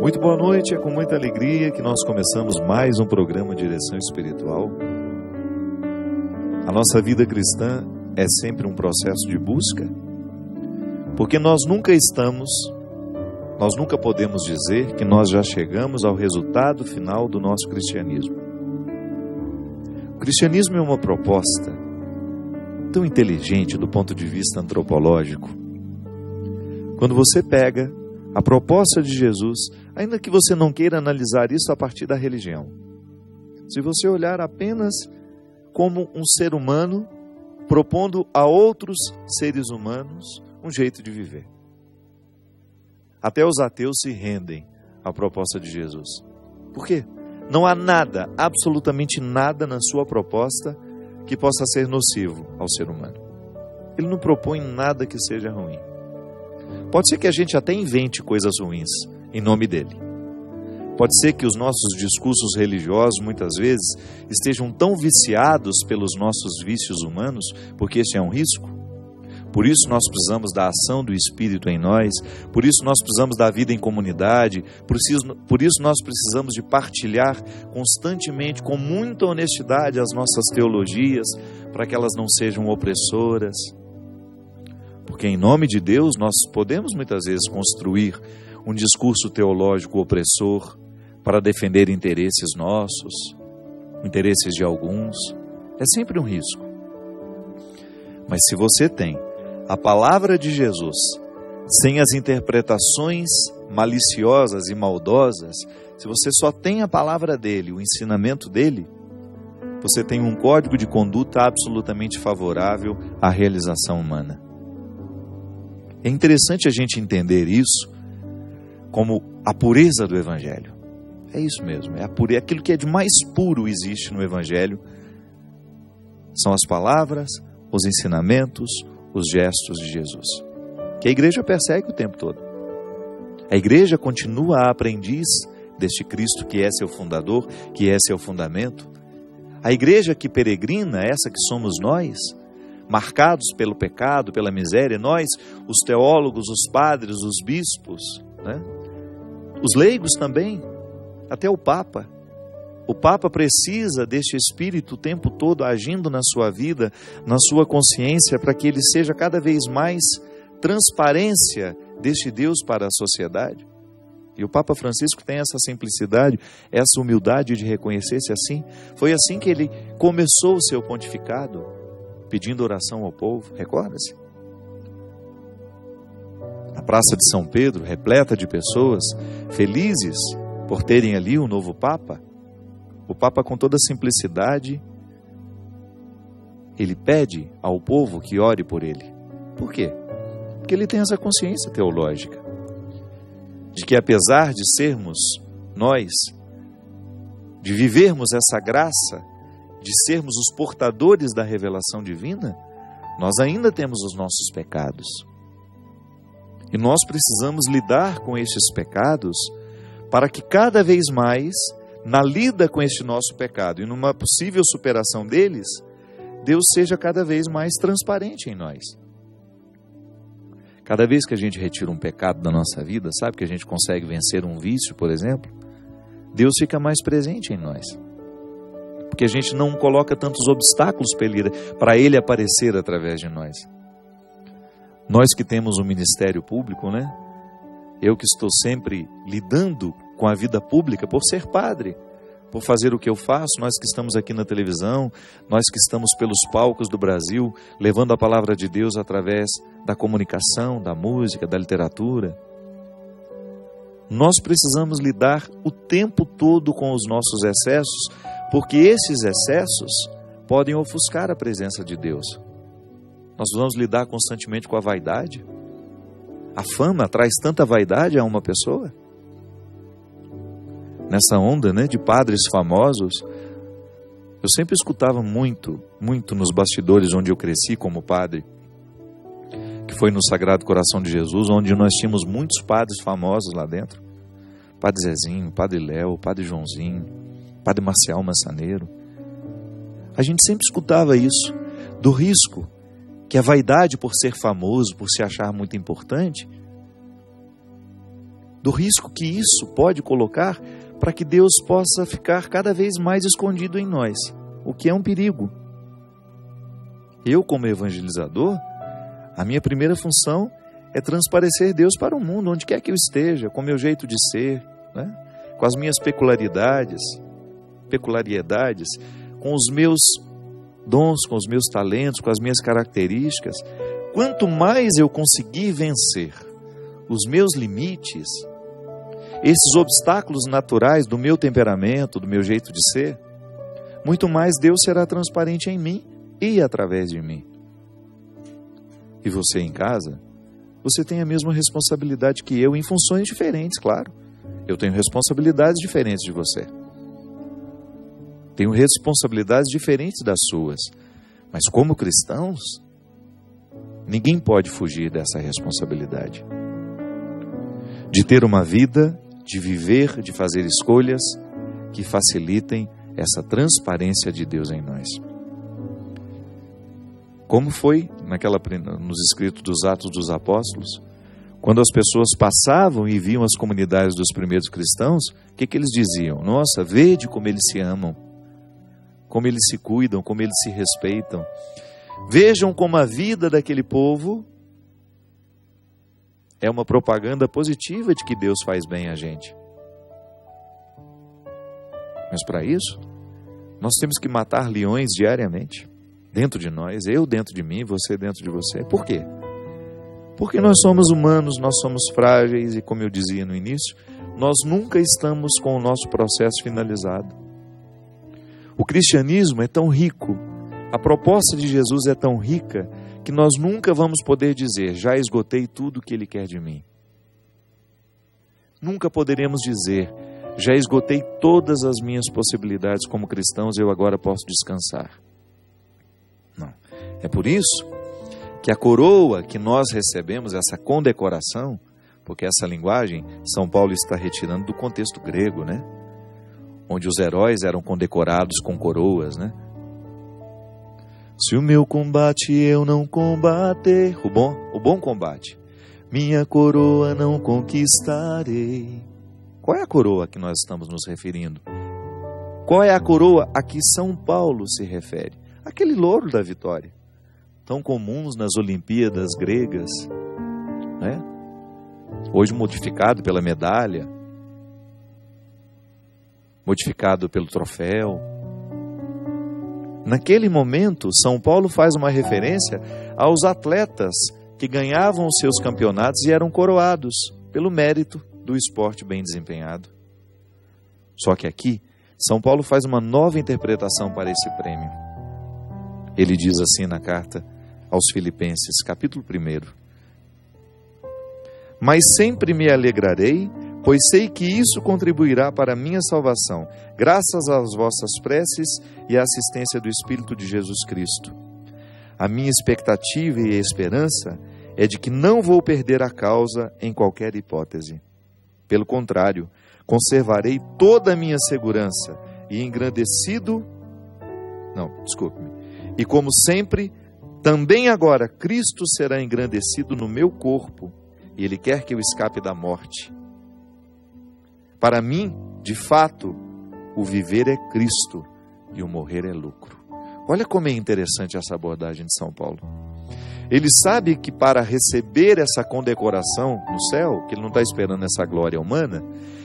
Muito boa noite, é com muita alegria que nós começamos mais um programa Direção Espiritual. A nossa vida cristã é sempre um processo de busca, porque nós nunca podemos dizer que nós já chegamos ao resultado final do nosso cristianismo. O cristianismo é uma proposta tão inteligente do ponto de vista antropológico. Quando você pega a proposta de Jesus, ainda que você não queira analisar isso a partir da religião, se você olhar apenas como um ser humano propondo a outros seres humanos um jeito de viver. Até os ateus se rendem à proposta de Jesus. Por quê? Não há nada, absolutamente nada na sua proposta que possa ser nocivo ao ser humano. Ele não propõe nada que seja ruim. Pode ser que a gente até invente coisas ruins em nome dele. Pode ser que os nossos discursos religiosos muitas vezes estejam tão viciados pelos nossos vícios humanos, porque esse é um risco. Por isso nós precisamos da ação do Espírito em nós, por isso nós precisamos da vida em comunidade, por isso nós precisamos de partilhar constantemente, com muita honestidade, as nossas teologias, para que elas não sejam opressoras. Porque em nome de Deus nós podemos muitas vezes construir um discurso teológico opressor para defender interesses nossos, interesses de alguns. É sempre um risco. Mas se você tem a palavra de Jesus, sem as interpretações maliciosas e maldosas, se você só tem a palavra dele, o ensinamento dele, você tem um código de conduta absolutamente favorável à realização humana. É interessante a gente entender isso como a pureza do Evangelho. É isso mesmo, é aquilo que é de mais puro existe no Evangelho. São as palavras, os ensinamentos, os gestos de Jesus, que a igreja persegue o tempo todo. A igreja continua a aprendiz deste Cristo que é seu fundador, que é seu fundamento. A igreja que peregrina, essa que somos nós, marcados pelo pecado, pela miséria, nós, os teólogos, os padres, os bispos, né? Os leigos também, até o Papa. O Papa precisa deste Espírito o tempo todo agindo na sua vida, na sua consciência, para que ele seja cada vez mais transparência deste Deus para a sociedade. E o Papa Francisco tem essa simplicidade, essa humildade de reconhecer-se assim. Foi assim que ele começou o seu pontificado, pedindo oração ao povo, recorda-se? Na Praça de São Pedro, repleta de pessoas, felizes por terem ali um novo Papa. O Papa, com toda simplicidade, ele pede ao povo que ore por ele. Por quê? Porque ele tem essa consciência teológica, de que apesar de sermos nós, de vivermos essa graça, de sermos os portadores da revelação divina, nós ainda temos os nossos pecados. E nós precisamos lidar com estes pecados para que cada vez mais, na lida com este nosso pecado e numa possível superação deles, Deus seja cada vez mais transparente em nós. Cada vez que a gente retira um pecado da nossa vida, sabe que a gente consegue vencer um vício, por exemplo? Deus fica mais presente em nós. Porque a gente não coloca tantos obstáculos para ele aparecer através de nós. Nós que temos um ministério público, né? Eu que estou sempre lidando com a vida pública por ser padre, por fazer o que eu faço, nós que estamos aqui na televisão, nós que estamos pelos palcos do Brasil, levando a palavra de Deus através da comunicação, da música, da literatura. Nós precisamos lidar o tempo todo com os nossos excessos, porque esses excessos podem ofuscar a presença de Deus. Nós vamos lidar constantemente com a vaidade. A fama traz tanta vaidade a uma pessoa. Nessa onda, né, de padres famosos, eu sempre escutava muito nos bastidores onde eu cresci como padre, que foi no Sagrado Coração de Jesus, onde nós tínhamos muitos padres famosos lá dentro. Padre Zezinho, Padre Léo, Padre Joãozinho, Padre Marcial Massaneiro. A gente sempre escutava isso, do risco que a vaidade por ser famoso, por se achar muito importante, do risco que isso pode colocar para que Deus possa ficar cada vez mais escondido em nós, o que é um perigo. Eu, como evangelizador, a minha primeira função é transparecer Deus para o mundo, onde quer que eu esteja, com o meu jeito de ser, né? Com as minhas peculiaridades, com os meus dons, com os meus talentos, com as minhas características. Quanto mais eu conseguir vencer os meus limites, esses obstáculos naturais do meu temperamento, do meu jeito de ser, muito mais Deus será transparente em mim e através de mim. E você em casa, você tem a mesma responsabilidade que eu, em funções diferentes, claro. Eu tenho responsabilidades diferentes de você. Tenho responsabilidades diferentes das suas. Mas como cristãos, ninguém pode fugir dessa responsabilidade. De ter uma vida, de viver, de fazer escolhas que facilitem essa transparência de Deus em nós. Como foi nos escritos dos Atos dos Apóstolos, quando as pessoas passavam e viam as comunidades dos primeiros cristãos, o que eles diziam? Nossa, vede como eles se amam, como eles se cuidam, como eles se respeitam. Vejam como a vida daquele povo é uma propaganda positiva de que Deus faz bem a gente. Mas para isso, nós temos que matar leões diariamente, dentro de nós, eu dentro de mim, você dentro de você. Por quê? Porque nós somos humanos, nós somos frágeis e, como eu dizia no início, nós nunca estamos com o nosso processo finalizado. O cristianismo é tão rico, a proposta de Jesus é tão rica, que nós nunca vamos poder dizer, já esgotei tudo o que Ele quer de mim. Nunca poderemos dizer, já esgotei todas as minhas possibilidades como cristãos, eu agora posso descansar. Não. É por isso que a coroa que nós recebemos, essa condecoração, porque essa linguagem São Paulo está retirando do contexto grego, né? Onde os heróis eram condecorados com coroas, né? Se o meu combate eu não combater, o bom combate, minha coroa não conquistarei. Qual é a coroa que nós estamos nos referindo? Qual é a coroa a que São Paulo se refere? Aquele louro da vitória, tão comuns nas Olimpíadas gregas, né? Hoje modificado pela medalha, modificado pelo troféu. Naquele momento, São Paulo faz uma referência aos atletas que ganhavam os seus campeonatos e eram coroados pelo mérito do esporte bem desempenhado. Só que aqui, São Paulo faz uma nova interpretação para esse prêmio. Ele diz assim na carta aos Filipenses, capítulo 1. Mas sempre me alegrarei, pois sei que isso contribuirá para a minha salvação, graças às vossas preces e à assistência do Espírito de Jesus Cristo. A minha expectativa e esperança é de que não vou perder a causa em qualquer hipótese. Pelo contrário, conservarei toda a minha segurança e E como sempre, também agora Cristo será engrandecido no meu corpo, e Ele quer que eu escape da morte. Para mim, de fato, o viver é Cristo e o morrer é lucro. Olha como é interessante essa abordagem de São Paulo. Ele sabe que para receber essa condecoração no céu, que ele não está esperando essa glória humana,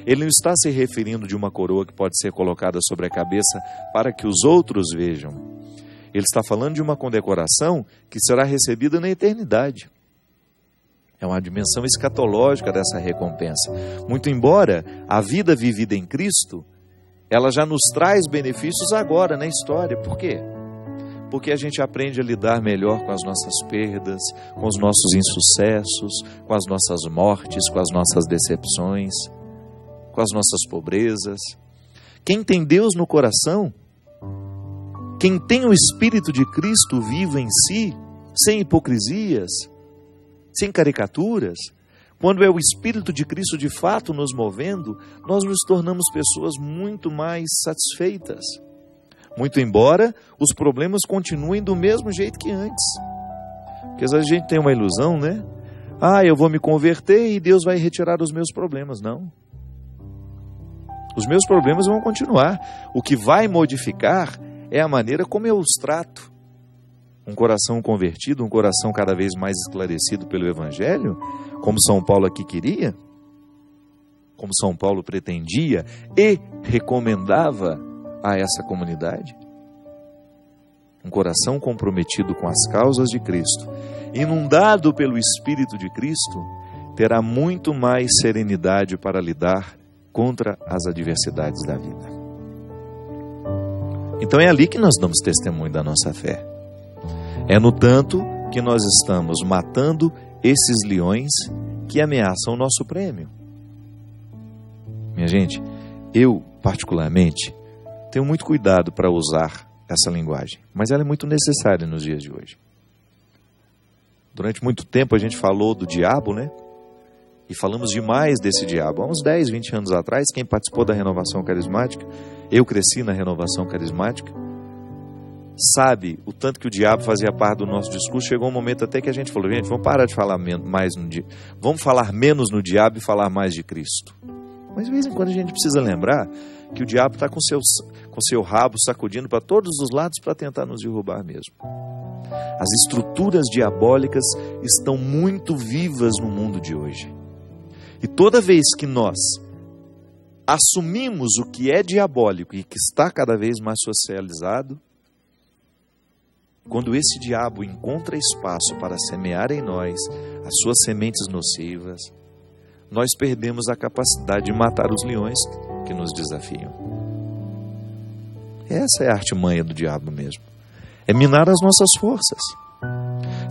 ele não está se referindo de uma coroa que pode ser colocada sobre a cabeça para que os outros vejam. Ele está falando de uma condecoração que será recebida na eternidade. É uma dimensão escatológica dessa recompensa. Muito embora a vida vivida em Cristo, ela já nos traz benefícios agora na história. Por quê? Porque a gente aprende a lidar melhor com as nossas perdas, com os nossos insucessos, com as nossas mortes, com as nossas decepções, com as nossas pobrezas. Quem tem Deus no coração, quem tem o Espírito de Cristo vivo em si, sem hipocrisias, sem caricaturas, quando é o Espírito de Cristo de fato nos movendo, nós nos tornamos pessoas muito mais satisfeitas. Muito embora os problemas continuem do mesmo jeito que antes. Porque às vezes a gente tem uma ilusão, né? eu vou me converter e Deus vai retirar os meus problemas. Não. Os meus problemas vão continuar. O que vai modificar é a maneira como eu os trato. Um coração convertido, um coração cada vez mais esclarecido pelo Evangelho, como São Paulo aqui queria, como São Paulo pretendia e recomendava a essa comunidade. Um coração comprometido com as causas de Cristo, inundado pelo Espírito de Cristo, terá muito mais serenidade para lidar contra as adversidades da vida. Então é ali que nós damos testemunho da nossa fé. É no tanto que nós estamos matando esses leões que ameaçam o nosso prêmio. Minha gente, eu particularmente tenho muito cuidado para usar essa linguagem, mas ela é muito necessária nos dias de hoje. Durante muito tempo a gente falou do diabo, né? E falamos demais desse diabo. Há uns 10, 20 anos atrás, quem participou da renovação carismática, eu cresci na renovação carismática, sabe o tanto que o diabo fazia parte do nosso discurso. Chegou um momento até que a gente falou, gente, vamos parar de falar mais no diabo, vamos falar menos no diabo e falar mais de Cristo. Mas de vez em quando a gente precisa lembrar que o diabo está com seu rabo sacudindo para todos os lados para tentar nos derrubar mesmo. As estruturas diabólicas estão muito vivas no mundo de hoje. E toda vez que nós assumimos o que é diabólico e que está cada vez mais socializado, quando esse diabo encontra espaço para semear em nós as suas sementes nocivas, nós perdemos a capacidade de matar os leões que nos desafiam. Essa é a artimanha do diabo mesmo. É minar as nossas forças.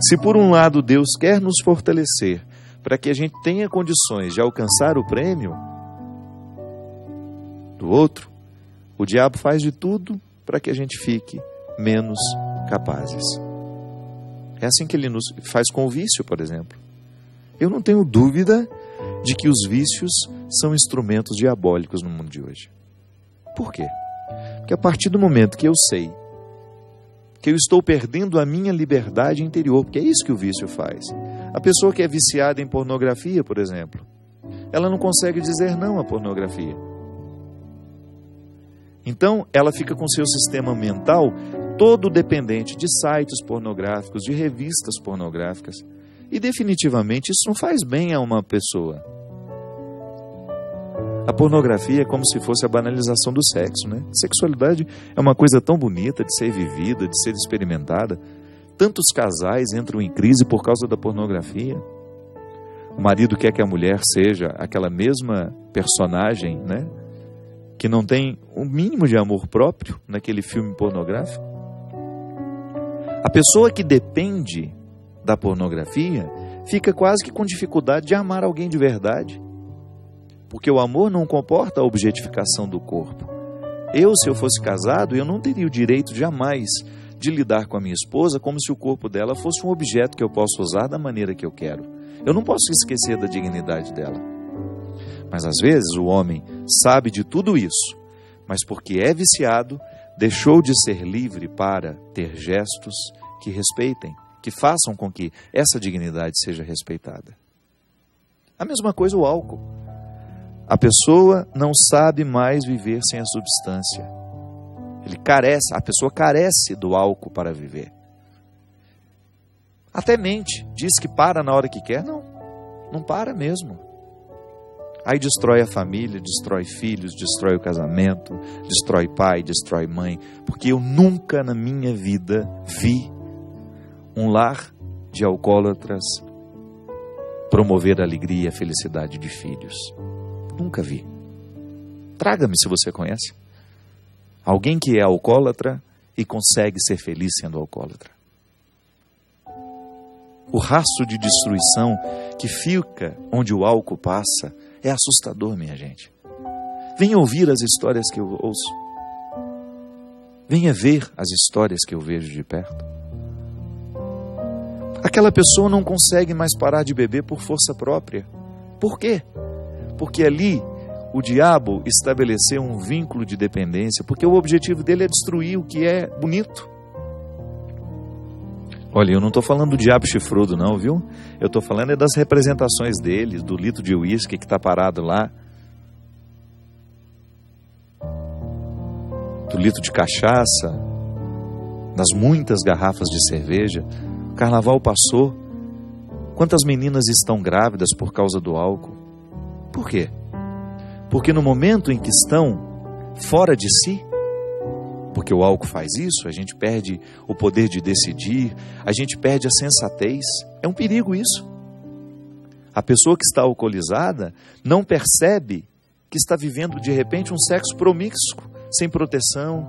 Se por um lado Deus quer nos fortalecer para que a gente tenha condições de alcançar o prêmio, do outro, o diabo faz de tudo para que a gente fique menos capazes. É assim que ele nos faz com o vício, por exemplo. Eu não tenho dúvida de que os vícios são instrumentos diabólicos no mundo de hoje. Por quê? Porque a partir do momento que eu sei que eu estou perdendo a minha liberdade interior, porque é isso que o vício faz. A pessoa que é viciada em pornografia, por exemplo, ela não consegue dizer não à pornografia. Então, ela fica com seu sistema mental todo dependente de sites pornográficos, de revistas pornográficas. E definitivamente isso não faz bem a uma pessoa. A pornografia é como se fosse a banalização do sexo, né? Sexualidade é uma coisa tão bonita de ser vivida, de ser experimentada. Tantos casais entram em crise por causa da pornografia. O marido quer que a mulher seja aquela mesma personagem, né? Que não tem o mínimo de amor próprio naquele filme pornográfico. A pessoa que depende da pornografia fica quase que com dificuldade de amar alguém de verdade. Porque o amor não comporta a objetificação do corpo. Se eu fosse casado, eu não teria o direito jamais de lidar com a minha esposa como se o corpo dela fosse um objeto que eu posso usar da maneira que eu quero. Eu não posso esquecer da dignidade dela. Mas às vezes o homem sabe de tudo isso, mas porque é viciado, deixou de ser livre para ter gestos que respeitem, que façam com que essa dignidade seja respeitada. A mesma coisa o álcool. A pessoa não sabe mais viver sem a substância. A pessoa carece do álcool para viver. Até mente, diz que para na hora que quer. Não para mesmo. Aí destrói a família, destrói filhos, destrói o casamento, destrói pai, destrói mãe. Porque eu nunca na minha vida vi um lar de alcoólatras promover a alegria e a felicidade de filhos. Nunca vi. Traga-me se você conhece. Alguém que é alcoólatra e consegue ser feliz sendo alcoólatra. O rastro de destruição que fica onde o álcool passa é assustador, minha gente. Venha ouvir as histórias que eu ouço. Venha ver as histórias que eu vejo de perto. Aquela pessoa não consegue mais parar de beber por força própria. Por quê? Porque ali o diabo estabeleceu um vínculo de dependência, porque o objetivo dele é destruir o que é bonito. Olha, eu não estou falando do diabo chifrudo não, viu? Eu estou falando é das representações dele, do litro de uísque que está parado lá, do litro de cachaça, das muitas garrafas de cerveja. O carnaval passou. Quantas meninas estão grávidas por causa do álcool? Por quê? Porque no momento em que estão fora de si, porque o álcool faz isso, a gente perde o poder de decidir, a gente perde a sensatez. É um perigo isso. A pessoa que está alcoolizada não percebe que está vivendo de repente um sexo promíscuo, sem proteção.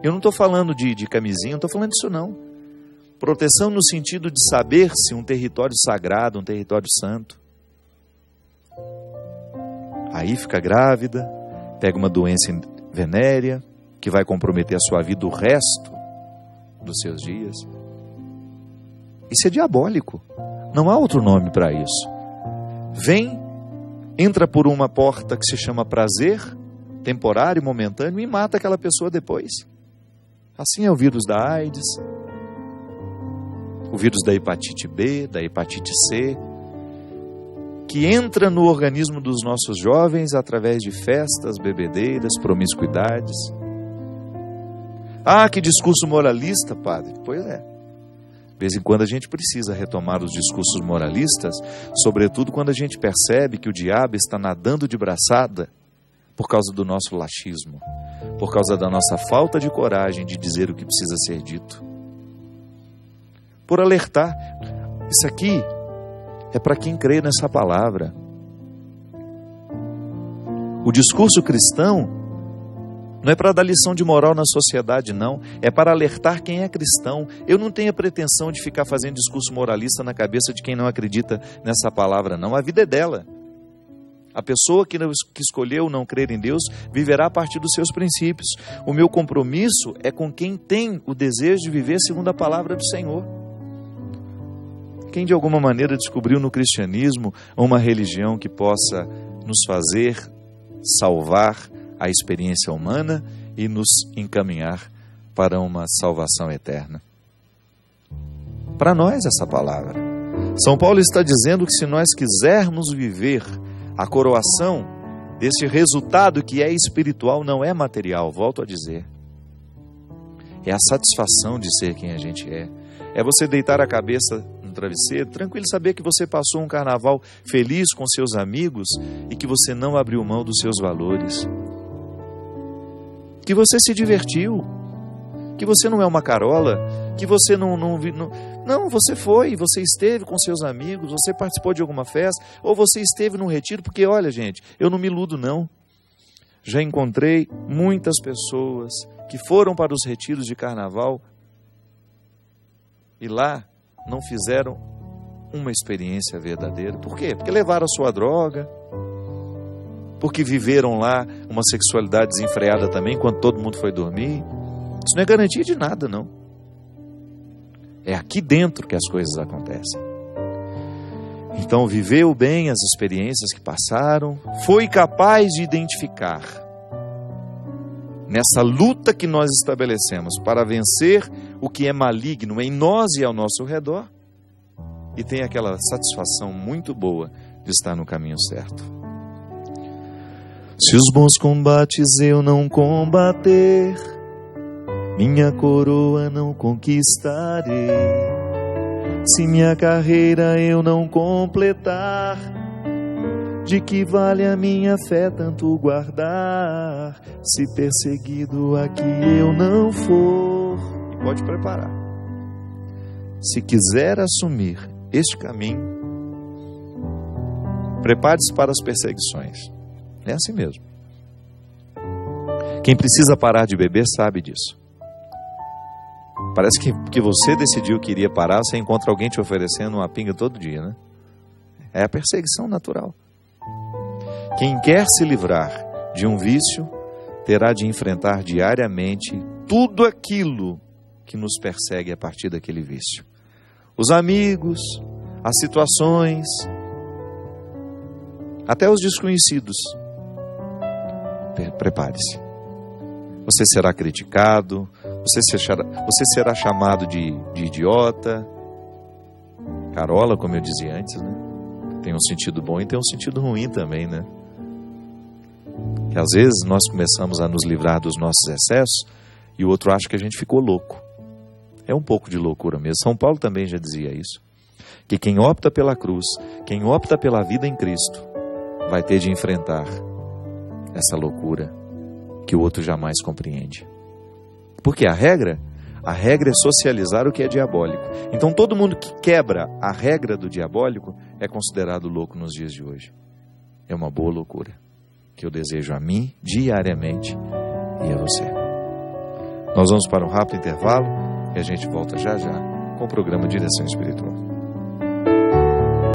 Eu não estou falando de camisinha, não estou falando disso não. Proteção no sentido de saber-se um território sagrado, um território santo. Aí fica grávida, pega uma doença venérea, que vai comprometer a sua vida o resto dos seus dias. Isso é diabólico. Não há outro nome para isso. Vem, entra por uma porta que se chama prazer, temporário, momentâneo, e mata aquela pessoa depois. Assim é o vírus da AIDS, o vírus da hepatite B, da hepatite C, que entra no organismo dos nossos jovens através de festas, bebedeiras, promiscuidades. Ah, que discurso moralista, padre. Pois é. De vez em quando a gente precisa retomar os discursos moralistas, sobretudo quando a gente percebe que o diabo está nadando de braçada por causa do nosso laxismo, por causa da nossa falta de coragem de dizer o que precisa ser dito. Por alertar. Isso aqui é para quem crê nessa palavra. O discurso cristão não é para dar lição de moral na sociedade, não. É para alertar quem é cristão. Eu não tenho a pretensão de ficar fazendo discurso moralista na cabeça de quem não acredita nessa palavra, não. A vida é dela. A pessoa que escolheu não crer em Deus viverá a partir dos seus princípios. O meu compromisso é com quem tem o desejo de viver segundo a palavra do Senhor. Quem de alguma maneira descobriu no cristianismo uma religião que possa nos fazer salvar a experiência humana e nos encaminhar para uma salvação eterna. Para nós essa palavra. São Paulo está dizendo que se nós quisermos viver a coroação desse resultado que é espiritual, não é material, volto a dizer. É a satisfação de ser quem a gente é. É você deitar a cabeça no travesseiro, tranquilo, saber que você passou um carnaval feliz com seus amigos e que você não abriu mão dos seus valores. Que você se divertiu, que você não é uma carola, que você não, você foi, você esteve com seus amigos, você participou de alguma festa, ou você esteve num retiro, porque olha gente, eu não me iludo não, já encontrei muitas pessoas que foram para os retiros de carnaval e lá não fizeram uma experiência verdadeira. Por quê? Porque levaram a sua droga, porque viveram lá uma sexualidade desenfreada também, enquanto todo mundo foi dormir. Isso não é garantia de nada, não. É aqui dentro que as coisas acontecem. Então, viveu bem as experiências que passaram, foi capaz de identificar, nessa luta que nós estabelecemos para vencer o que é maligno em nós e ao nosso redor, e tem aquela satisfação muito boa de estar no caminho certo. Se os bons combates eu não combater, minha coroa não conquistarei. Se minha carreira eu não completar, de que vale a minha fé tanto guardar? Se perseguido aqui eu não for, e pode preparar. Se quiser assumir este caminho, prepare-se para as perseguições. É assim mesmo. Quem precisa parar de beber sabe disso. Parece que você decidiu que iria parar, você encontra alguém te oferecendo uma pinga todo dia, né? É a perseguição natural. Quem quer se livrar de um vício, terá de enfrentar diariamente tudo aquilo que nos persegue a partir daquele vício. Os amigos, as situações, até os desconhecidos. Prepare-se. você será criticado, você será chamado de idiota. Carola, como eu dizia antes, né? Tem um sentido bom e tem um sentido ruim também, né? Que às vezes nós começamos a nos livrar dos nossos excessos e o outro acha que a gente ficou louco. É um pouco de loucura mesmo. São Paulo também já dizia isso. Que quem opta pela cruz, quem opta pela vida em Cristo, vai ter de enfrentar essa loucura que o outro jamais compreende. Porque a regra é socializar o que é diabólico. Então todo mundo que quebra a regra do diabólico é considerado louco nos dias de hoje. É uma boa loucura que eu desejo a mim diariamente e a você. Nós vamos para um rápido intervalo e a gente volta já já com o programa Direção Espiritual.